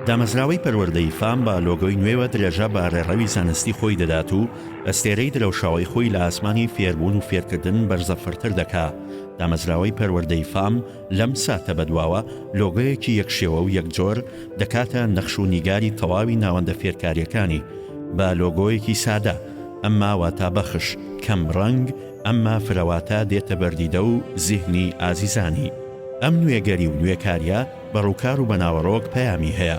دامەزراوەی پەروەردەی فام بە لۆگۆی نوێوە درێژە بە ڕێڕەوی زانستی خۆی دەدات و ئەستێرەی درەوشاوی خۆی لە ئاسمانی فێربوون و فێرکردن بەرزەفرتر دەکا. دامەزراوەی پەروەردەی فام لەم ساتە بەدواوە لۆگۆیەکی یەکشێوە و یەکجۆر دەکاتە نەخش و نیگاری تەواوی ناوەندە فێرکاریەکانی بە لۆگۆیەکی سادە، ئەمما واتە بەخش کەم ڕەنگ، ئەمما فرەواتە دێتە بەردیدە و زیهنی ئازیزانی. ئەم نوێگەری و نوێکاریە بە ڕووکار و بەناوەڕۆک پەیامی هەیە،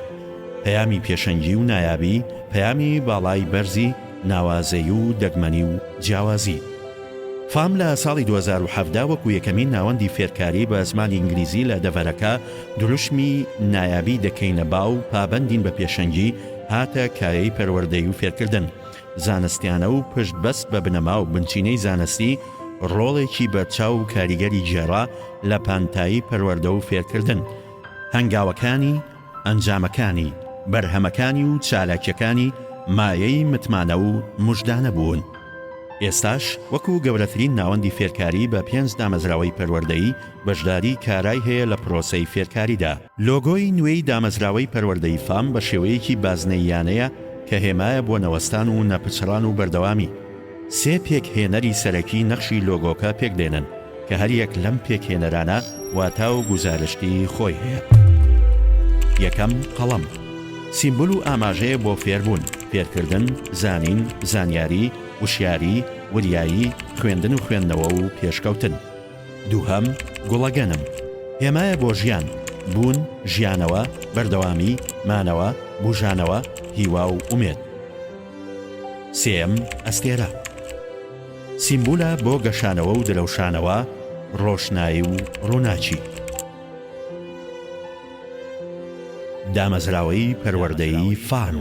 پەیامی پێشەنگی و نایابی، پەیامی باڵای بەرزی، ناوازەیی و دەگمەنی و جیاوازی. فام لە ساڵی 2017 وەکو یەکەمین ناوەندی فێرکاری بە زمانی ئینگلیزی لە دەڤەرەکە دروشمی نایابی دەکەینە باو پابەندین بە پێشەنگی هاتە کایەی پەروەردەی و فێرکردن. زانستیانە و پشت بەست بە بنەما و بنچینەی زانستی ڕۆڵێکی بەرچاو و کاریگەری جێڕا لە پانتایی پەروەردە و فێرکردن. هەنگاوەکانی، ئەنجامەکانی، بەرهەمەکانی و چالاکیەکانی مایەی متمانە و موژدانە بوون. ئێستاش وەکو گەورەترین ناوەندی فێرکاری بە 5 دامەزراوەی پەروەردەیی بەشداری کارای هەیە لە پرۆسەی فێرکاریدا. لۆگۆی نوێی دامەزراوەی پەروەردەی فام بە شێوەیەکی بازنەییانەیە کە هێمایە بۆ نەوەستان و نەپچڕان و بەردەوامی. 3 پێکهێنەری سەرەکی نەخشی لۆگۆکە پێکدێنن کە هەر یەک لەم پێکهێنەرانە واتا و گوزارشتی خۆی هەیە. یەکەم قەڵەم، سیمبول و ئاماژەیە بۆ فێربوون، فێرکردن، زانین، زانیاری، وشیاری، وریایی، خوێندن و خوێندنەوە و پێشکەوتن. دووهەم گوڵەگەنم، هێمایە بۆ ژیان، بوون، ژیانەوە، بەردەوامی، مانەوە، بوژانەوە، هیوا و ئومێد. سێم ئەستێرە، سیمبولە بۆ گەشانەوە و درەوشانەوە، ڕۆشنایی و ڕووناچی. دامەزراوەی پەروەردەی فام.